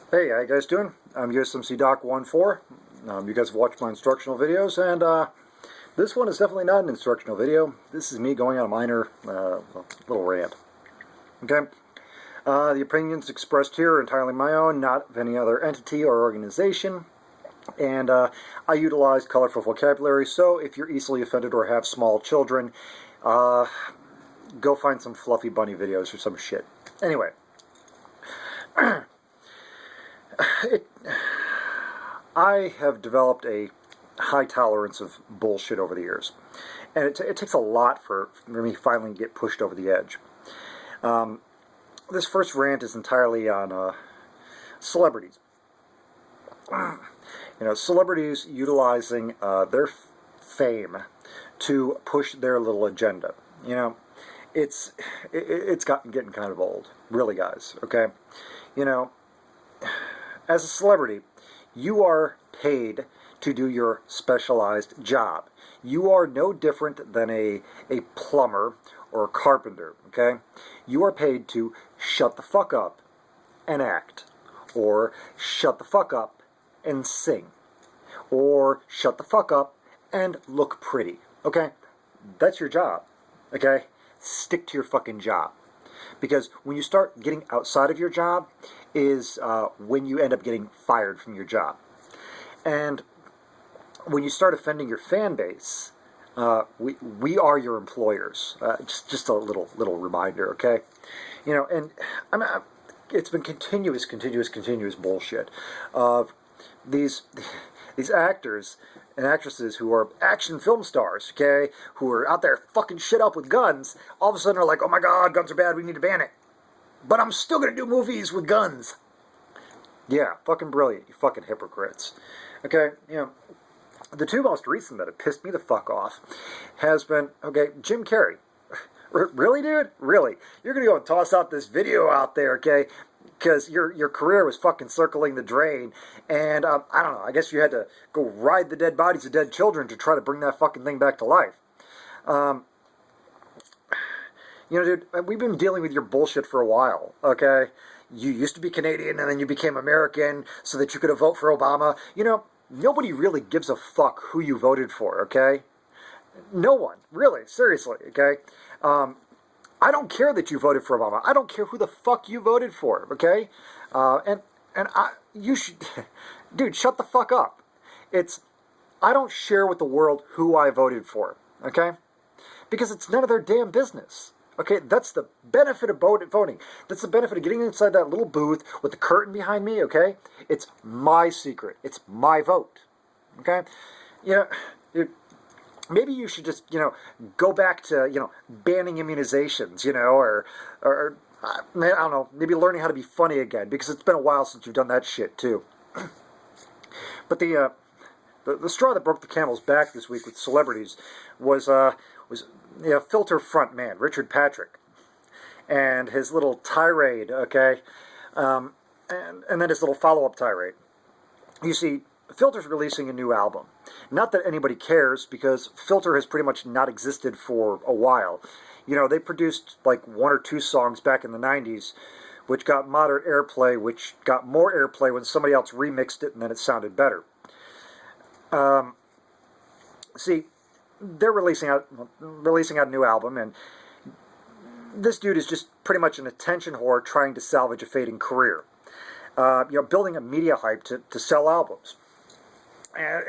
Hey, how you guys doing? I'm USMC Doc 14. You guys have watched my instructional videos, and this one is definitely not an instructional video. This is me going on a minor little rant. Okay? The opinions expressed here are entirely my own, not of any other entity or organization. And I utilize colorful vocabulary, so if you're easily offended or have small children, go find some fluffy bunny videos or some shit. Anyway. I have developed a high tolerance of bullshit over the years. And it takes a lot for me finally to get pushed over the edge. This first rant is entirely on celebrities. Celebrities utilizing their fame to push their little agenda. It's getting kind of old. Really, guys, okay? As a celebrity, you are paid to do your specialized job. You are no different than a plumber or a carpenter, okay? You are paid to shut the fuck up and act, or shut the fuck up and sing, or shut the fuck up and look pretty, okay? That's your job, okay? Stick to your fucking job. Because when you start getting outside of your job is when you end up getting fired from your job. And when you start offending your fan base, we are your employers. Just a little reminder, okay? And it's been continuous bullshit of these actors and actresses who are action film stars, okay, who are out there fucking shit up with guns, all of a sudden are like, oh my god, guns are bad, we need to ban it. But I'm still gonna do movies with guns. Yeah, fucking brilliant, you fucking hypocrites. Okay, the two most recent that have pissed me the fuck off has been, okay, Jim Carrey. Really, dude? Really? You're gonna go and toss out this video out there, okay? Because your career was fucking circling the drain, and I don't know, I guess you had to go ride the dead bodies of dead children to try to bring that fucking thing back to life. Dude, we've been dealing with your bullshit for a while, okay? You used to be Canadian, and then you became American so that you could vote for Obama. Nobody really gives a fuck who you voted for, okay? No one, really, seriously, okay? I don't care that you voted for Obama. I don't care who the fuck you voted for, okay? You should, dude, shut the fuck up. I don't share with the world who I voted for, okay? Because it's none of their damn business, okay? That's the benefit of voting. That's the benefit of getting inside that little booth with the curtain behind me, okay? It's my secret. It's my vote, okay? Maybe you should just, go back to, banning immunizations, or I don't know, maybe learning how to be funny again, because it's been a while since you've done that shit, too. But the straw that broke the camel's back this week with celebrities was Filter front man, Richard Patrick, and his little tirade, okay, and then his little follow-up tirade. You see, Filter's releasing a new album. Not that anybody cares, because Filter has pretty much not existed for a while. They produced like one or two songs back in the 90s, which got moderate airplay, which got more airplay when somebody else remixed it, and then it sounded better. See, they're releasing out a new album, and this dude is just pretty much an attention whore trying to salvage a fading career. Building a media hype to sell albums. And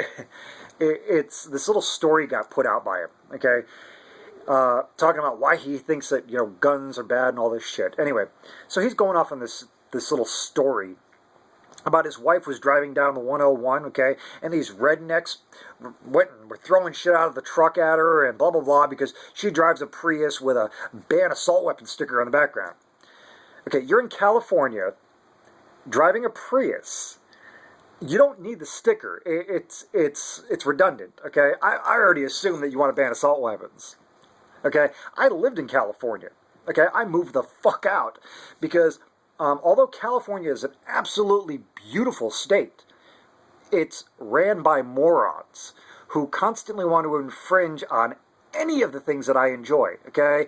it's this little story got put out by him, okay? Talking about why he thinks that, guns are bad and all this shit. Anyway, so he's going off on this little story about his wife was driving down the 101, okay? And these rednecks were throwing shit out of the truck at her and blah, blah, blah, because she drives a Prius with a ban assault weapon sticker on the background. Okay, you're in California driving a Prius. You don't need the sticker. It's redundant, okay? I already assume that you want to ban assault weapons, okay? I lived in California, okay? I moved the fuck out because although California is an absolutely beautiful state, it's ran by morons who constantly want to infringe on any of the things that I enjoy, okay?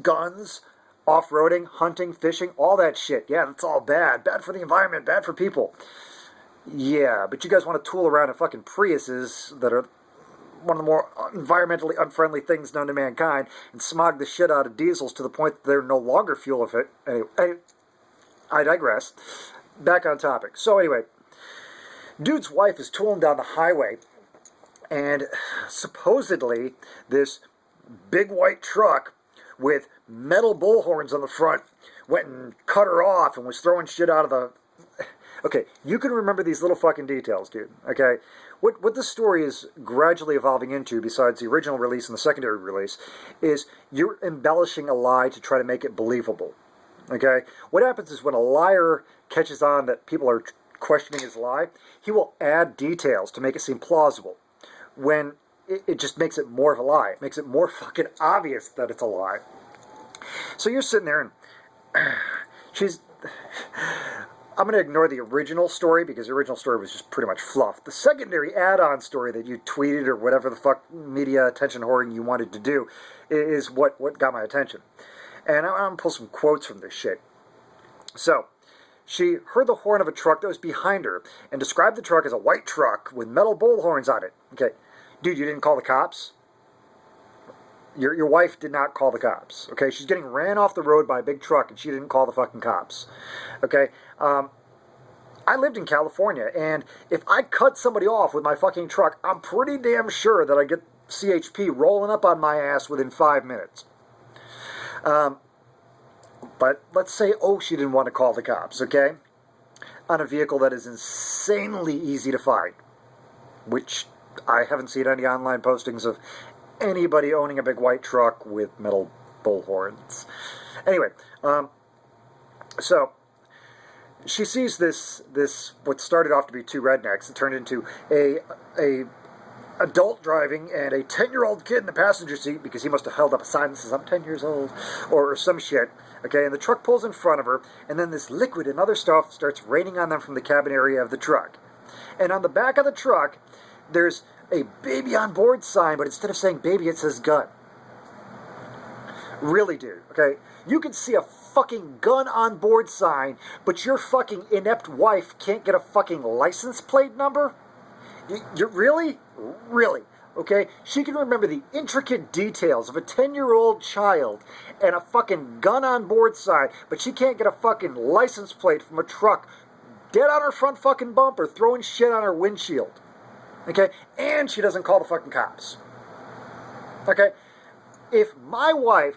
Guns, Off-roading, hunting, fishing, all that shit. Yeah, that's all bad. Bad for the environment, bad for people. Yeah, but you guys want to tool around in fucking Priuses that are one of the more environmentally unfriendly things known to mankind and smog the shit out of diesels to the point that they're no longer fuel efficient. Anyway, I digress. Back on topic. So anyway, dude's wife is tooling down the highway, and supposedly this big white truck with metal bullhorns on the front went and cut her off and was throwing shit out of the... Okay, you can remember these little fucking details, dude, okay? What this story is gradually evolving into, besides the original release and the secondary release, is you're embellishing a lie to try to make it believable, okay? What happens is when a liar catches on that people are questioning his lie, he will add details to make it seem plausible. When it just makes it more of a lie. It makes it more fucking obvious that it's a lie. So you're sitting there and she's... I'm going to ignore the original story because the original story was just pretty much fluff. The secondary add-on story that you tweeted or whatever the fuck media attention whoring you wanted to do is what got my attention. And I'm going to pull some quotes from this shit. So, she heard the horn of a truck that was behind her and described the truck as a white truck with metal bullhorns on it. Okay, dude, you didn't call the cops? Your wife did not call the cops. Okay, she's getting ran off the road by a big truck and she didn't call the fucking cops. Okay, I lived in California, and if I cut somebody off with my fucking truck, I'm pretty damn sure that I get CHP rolling up on my ass within 5 minutes. But let's say, she didn't want to call the cops, okay? On a vehicle that is insanely easy to find, which I haven't seen any online postings of anybody owning a big white truck with metal bullhorns. Anyway, so she sees this what started off to be two rednecks. It turned into a adult driving and a 10-year-old kid in the passenger seat because he must have held up a sign that says, I'm 10 years old, or some shit. Okay, and the truck pulls in front of her, and then this liquid and other stuff starts raining on them from the cabin area of the truck. And on the back of the truck, there's a baby on board sign, but instead of saying baby, it says gun. Really, dude, okay? You can see a fucking gun on board sign, but your fucking inept wife can't get a fucking license plate number? You really? Really? Okay? She can remember the intricate details of a 10-year-old child and a fucking gun on board sign, but she can't get a fucking license plate from a truck dead on her front fucking bumper throwing shit on her windshield. Okay? And she doesn't call the fucking cops. Okay? If my wife,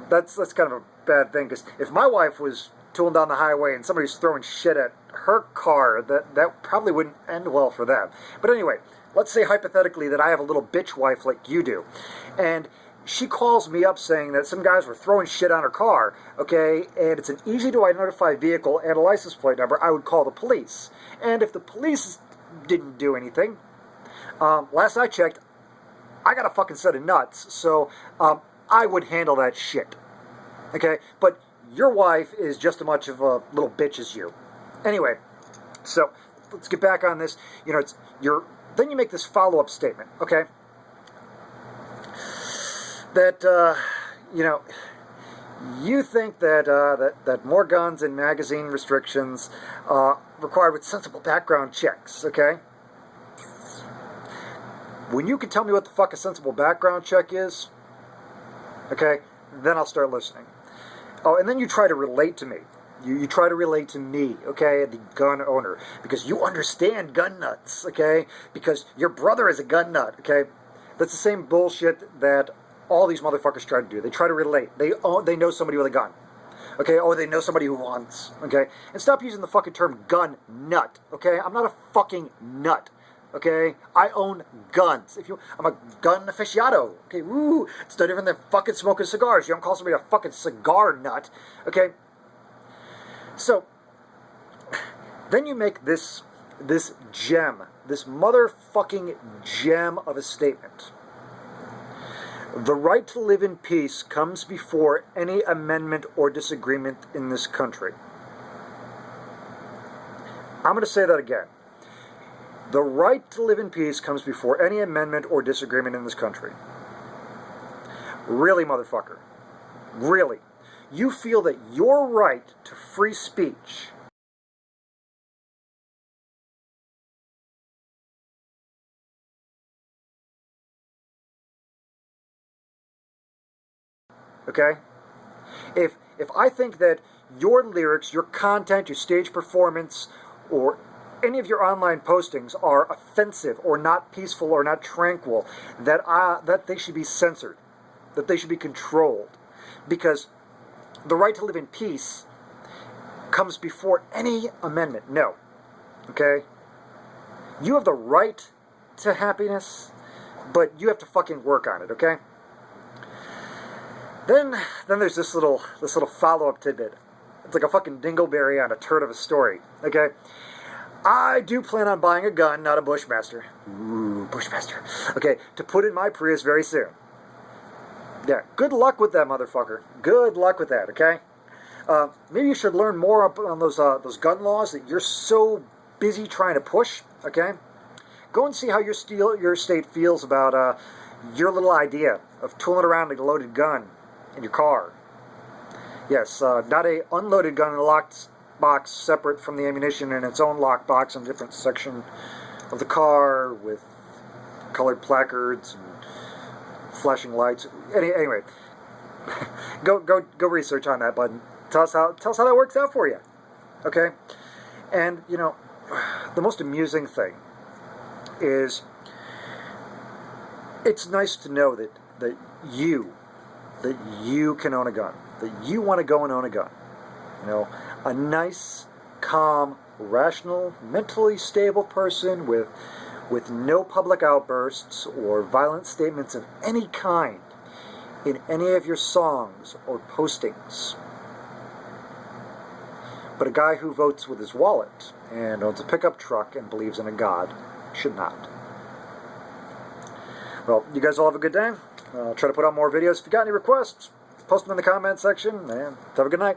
that's kind of a bad thing, because if my wife was tooling down the highway and somebody's throwing shit at her car, that probably wouldn't end well for them. But anyway, let's say hypothetically that I have a little bitch wife like you do, and she calls me up saying that some guys were throwing shit on her car, okay, and it's an easy-to-identify vehicle and a license plate number, I would call the police. And if the police didn't do anything, last I checked, I got a fucking set of nuts, so I would handle that shit. Okay? But your wife is just as much of a little bitch as you. Anyway, so let's get back on this. You know, then you make this follow-up statement, okay? That, you think that more guns and magazine restrictions required with sensible background checks, okay? When you can tell me what the fuck a sensible background check is, okay, then I'll start listening. Oh, and then you try to relate to me. You try to relate to me, okay, the gun owner, because you understand gun nuts, okay, because your brother is a gun nut, okay. That's the same bullshit that all these motherfuckers try to do. They try to relate. They know somebody with a gun, okay, or they know somebody who wants, okay. And stop using the fucking term gun nut, okay. I'm not a fucking nut. Okay, I own guns. I'm a gun aficionado. Okay, woo, it's no different than fucking smoking cigars. You don't call somebody a fucking cigar nut. Okay, so then you make this gem, this motherfucking gem of a statement. The right to live in peace comes before any amendment or disagreement in this country. I'm going to say that again. The right to live in peace comes before any amendment or disagreement in this country. Really, motherfucker. Really. You feel that your right to free speech okay? If I think that your lyrics, your content, your stage performance, or any of your online postings are offensive or not peaceful or not tranquil, that they should be censored, that they should be controlled, because the right to live in peace comes before any amendment. No, okay? You have the right to happiness, but you have to fucking work on it, okay? Then there's this little follow-up tidbit. It's like a fucking dingleberry on a turd of a story, okay? I do plan on buying a gun, not a Bushmaster. Ooh, Bushmaster. Okay, to put in my Prius very soon. Yeah, good luck with that, motherfucker. Good luck with that, okay? Maybe you should learn more up on those gun laws that you're so busy trying to push, okay? Go and see how your state feels about your little idea of tooling around like a loaded gun in your car. Yes, not a unloaded gun in a locked box separate from the ammunition in its own locked box in a different section of the car with colored placards and flashing lights. Anyway, go research on that, bud. Tell us how that works out for you. Okay? And you know, the most amusing thing is it's nice to know that you can own a gun, that you want to go and own a gun. You know, a nice, calm, rational, mentally stable person with no public outbursts or violent statements of any kind in any of your songs or postings. But a guy who votes with his wallet and owns a pickup truck and believes in a God should not. Well, you guys all have a good day. I'll try to put out more videos. If you got any requests, post them in the comment section, and have a good night.